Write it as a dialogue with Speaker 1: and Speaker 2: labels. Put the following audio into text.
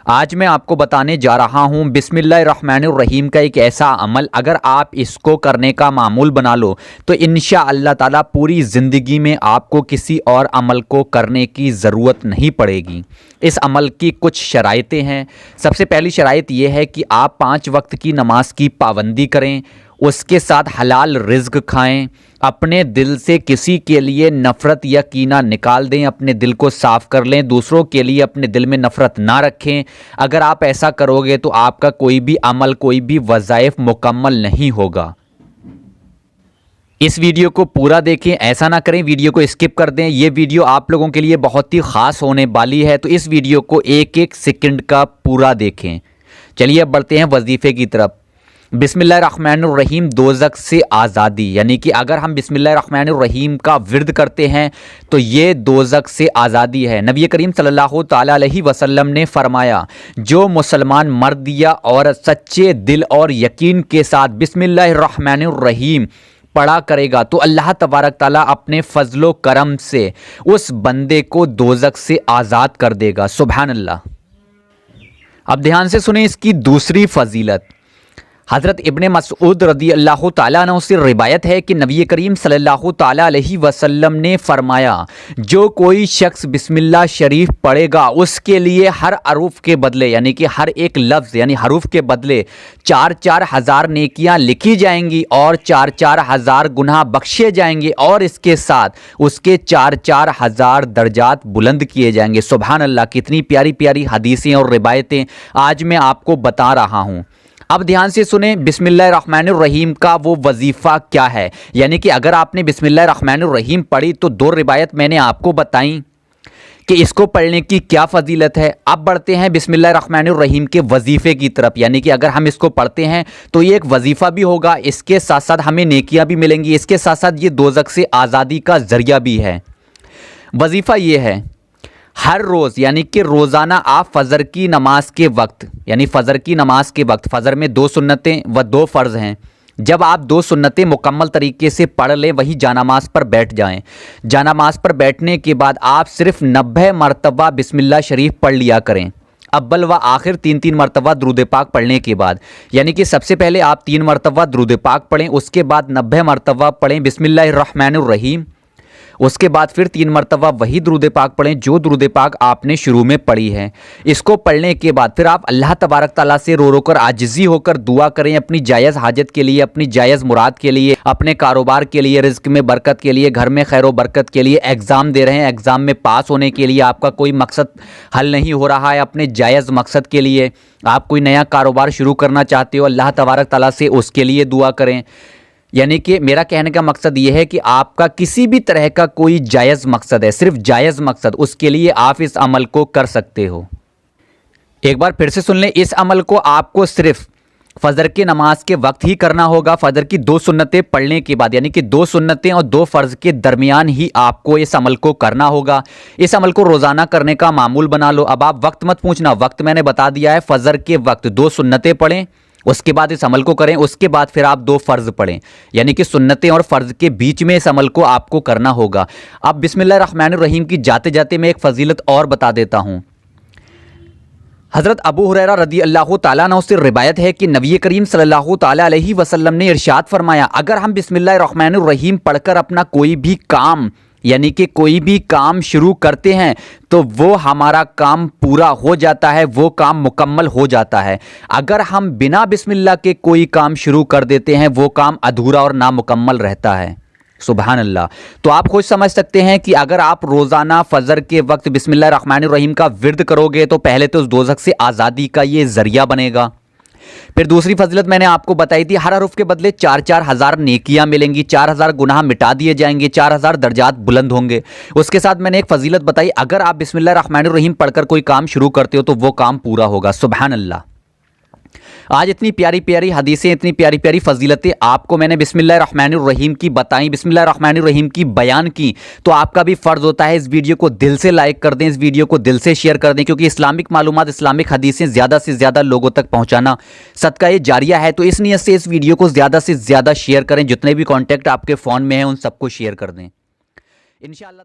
Speaker 1: आज मैं आपको बताने जा रहा हूँ बिस्मिल्लाहिर्रहमानिर्रहीम का एक ऐसा अमल, अगर आप इसको करने का मामूल बना लो तो इंशाअल्लाह ताला पूरी ज़िंदगी में आपको किसी और अमल को करने की ज़रूरत नहीं पड़ेगी। इस अमल की कुछ शराइतें हैं। सबसे पहली शराइत यह है कि आप 5 वक्त की नमाज की पाबंदी करें, उसके साथ हलाल रिज़्क खाएं, अपने दिल से किसी के लिए नफ़रत या कीना निकाल दें, अपने दिल को साफ़ कर लें, दूसरों के लिए अपने दिल में नफ़रत ना रखें। अगर आप ऐसा करोगे तो आपका कोई भी अमल, कोई भी वज़ाइफ मुकम्मल नहीं होगा। इस वीडियो को पूरा देखें, ऐसा ना करें वीडियो को स्किप कर दें। ये वीडियो आप लोगों के लिए बहुत ही ख़ास होने वाली है, तो इस वीडियो को एक एक सेकंड का पूरा देखें। चलिए अब बढ़ते हैं वजीफ़े की तरफ। बिस्मिल्लाहिर्रहमानिर्रहीम, दोज़ख से आज़ादी, यानी कि अगर हम बिस्मिल्लाहिर्रहमानिर्रहीम का विर्द करते हैं तो ये दोज़ख से आज़ादी है। नबी करीम सल्लल्लाहु ताला अलैहि वसल्लम ने फरमाया, जो मुसलमान मर्द या औरत सच्चे दिल और यकीन के साथ बिस्मिल्लाहिर्रहमानिर्रहीम पढ़ा करेगा तो अल्लाह तबारक ताला अपने फजलो करम से उस बंदे को दोज़ख से आज़ाद कर देगा। सुभान अल्लाह। अब ध्यान से सुने इसकी दूसरी फजीलत। हज़रत इब्ने मसऊद रदी अल्लाह ताला अन्हु से रिवायत है कि नबी करीम सल्लल्लाहु ताला अलैहि वसल्लम ने फरमाया, जो कोई शख्स बिस्मिल्लाह शरीफ पढ़ेगा उसके लिए हर अरूफ के बदले, यानी कि हर एक लफ्ज़ यानी हरूफ के बदले 4-4 हज़ार नेकियां लिखी जाएंगी और 4-4 हज़ार गुनाह बख्शे जाएंगे और इसके साथ उसके 4-4 हज़ार दर्जात बुलंद किए जाएंगे। सुभान अल्लाह। कितनी प्यारी प्यारी हदीसें और रिवायतें आज मैं आपको बता रहा हूँ। अब ध्यान से सुने बिस्मिल्लाहिर्रहमानिर्रहीम का वो वजीफ़ा क्या है। यानी कि अगर आपने बिस्मिल्लाहिर्रहमानिर्रहीम पढ़ी तो 2 रिवायत मैंने आपको बताई कि इसको पढ़ने की क्या फ़जीलत है। अब बढ़ते हैं बिस्मिल्लाहिर्रहमानिर्रहीम के वजीफ़े की तरफ। यानी कि अगर हम इसको पढ़ते हैं तो ये एक वजीफ़ा भी होगा, इसके साथ साथ हमें नेकियां भी मिलेंगी, इसके साथ साथ ये दोज़ख से आज़ादी का ज़रिया भी है। वजीफ़ा ये है, हर रोज़ यानी कि रोज़ाना आप फ़जर की नमाज के वक्त, यानी फ़जर की नमाज के वक्त, फ़जर में 2 सुन्नतें व 2 फ़र्ज़ हैं, जब आप 2 सुन्नतें मुकम्मल तरीके से पढ़ लें वही जानामाज़ पर बैठ जाएं। जानामाज़ पर बैठने के बाद आप सिर्फ 90 मरतबा बिस्मिल्लाह शरीफ पढ़ लिया करें, अव्वल व आखिर 3-3 मरतबा दुरूद पाक पढ़ने के बाद। यानी कि सबसे पहले आप 3 मरतबा दुरूद पाक पढ़ें, उसके बाद 90 मरतबा पढ़ें बिस्मिल्लाहिर्रहमानिर्रहीम, उसके बाद फिर 3 मरतबा वही दुरूद पाक पढ़ें जो दुरूद पाक आपने शुरू में पढ़ी है। इसको पढ़ने के बाद फिर आप अल्लाह तबारक ताला से रो रो कर आजिज़ी होकर दुआ करें अपनी जायज़ हाजत के लिए, अपनी जायज़ मुराद के लिए, अपने कारोबार के लिए, रिज़्क में बरकत के लिए, घर में खैर व बरकत के लिए, एग्ज़ाम दे रहे हैं, एग्ज़ाम में पास होने के लिए, आपका कोई मकसद हल नहीं हो रहा है, अपने जायज़ मकसद के लिए, आप कोई नया कारोबार शुरू करना चाहते हो, अल्लाह तबारक ताला से उसके लिए दुआ करें। यानी कि मेरा कहने का मकसद ये है कि आपका किसी भी तरह का कोई जायज़ मकसद है, सिर्फ जायज़ मकसद, उसके लिए आप इस अमल को कर सकते हो। एक बार फिर से सुन लें, इस अमल को आपको सिर्फ फ़जर की नमाज के वक्त ही करना होगा। फ़जर की 2 सुन्नतें पढ़ने के बाद, यानी कि 2 सुन्नतें और 2 फ़र्ज़ के दरमियान ही आपको इस अमल को करना होगा। इस अमल को रोज़ाना करने का मामूल बना लो। अब आप वक्त मत पूछना, वक्त मैंने बता दिया है। फ़जर के वक्त 2 सुन्नतें पढ़ें, उसके बाद इस अमल को करें, उसके बाद फिर आप 2 फ़र्ज़ पढ़ें, यानी कि सुन्नतें और फ़र्ज़ के बीच में इस अमल को आपको करना होगा। अब बिस्मिल्लाहिर्रहमानिर्रहीम की जाते जाते मैं एक फ़जीलत और बता देता हूँ। हज़रत अबू हुरैरा रदी अल्लाह ताला अन्हु से रिवायत है कि नबी करीम सल्लल्लाहु ताला अलैहि वसल्लम ने इरशाद फरमाया, अगर हम बिस्मिल्लाहिर्रहमानिर्रहीम पढ़कर अपना कोई भी काम, यानी कि कोई भी काम शुरू करते हैं तो वो हमारा काम पूरा हो जाता है, वो काम मुकम्मल हो जाता है। अगर हम बिना बिस्मिल्लाह के कोई काम शुरू कर देते हैं वो काम अधूरा और नामुकम्मल रहता है। सुभान अल्लाह। तो आप खुद समझ सकते हैं कि अगर आप रोज़ाना फ़जर के वक्त बिस्मिल्लाहिर्रहमानिर्रहीम का विर्द करोगे तो पहले तो उस दोज़ख से आज़ादी का ये ज़रिया बनेगा। फिर दूसरी फजीलत मैंने आपको बताई थी, हर हरूफ के बदले 4-4 हज़ार नेकियां मिलेंगी, 4 हज़ार गुनाह मिटा दिए जाएंगे, 4 हज़ार दर्जात बुलंद होंगे। उसके साथ मैंने एक फजीलत बताई, अगर आप बिस्मिल्लाहिर्रहमानिर्रहीम पढ़कर कोई काम शुरू करते हो तो वो काम पूरा होगा। सुभान अल्लाह। आज इतनी प्यारी प्यारी हदीसें, इतनी प्यारी प्यारी फजीलतें आपको मैंने बिस्मिल्लाहिर्रहमानिर्रहीम की बताई, बिस्मिल्लाहिर्रहमानिर्रहीम की बयान की, तो आपका भी फ़र्ज़ होता है इस वीडियो को दिल से लाइक कर दें, इस वीडियो को दिल से शेयर कर दें, क्योंकि इस्लामिक मालूमात, इस्लामिक हदीसें ज़्यादा से ज़्यादा लोगों तक पहुँचाना सदका ये जारिया है। तो इस नियत से इस वीडियो को ज़्यादा से ज़्यादा शेयर करें, जितने भी कॉन्टैक्ट आपके फ़ोन में हैं उन सबको शेयर कर दें इंशाअल्लाह।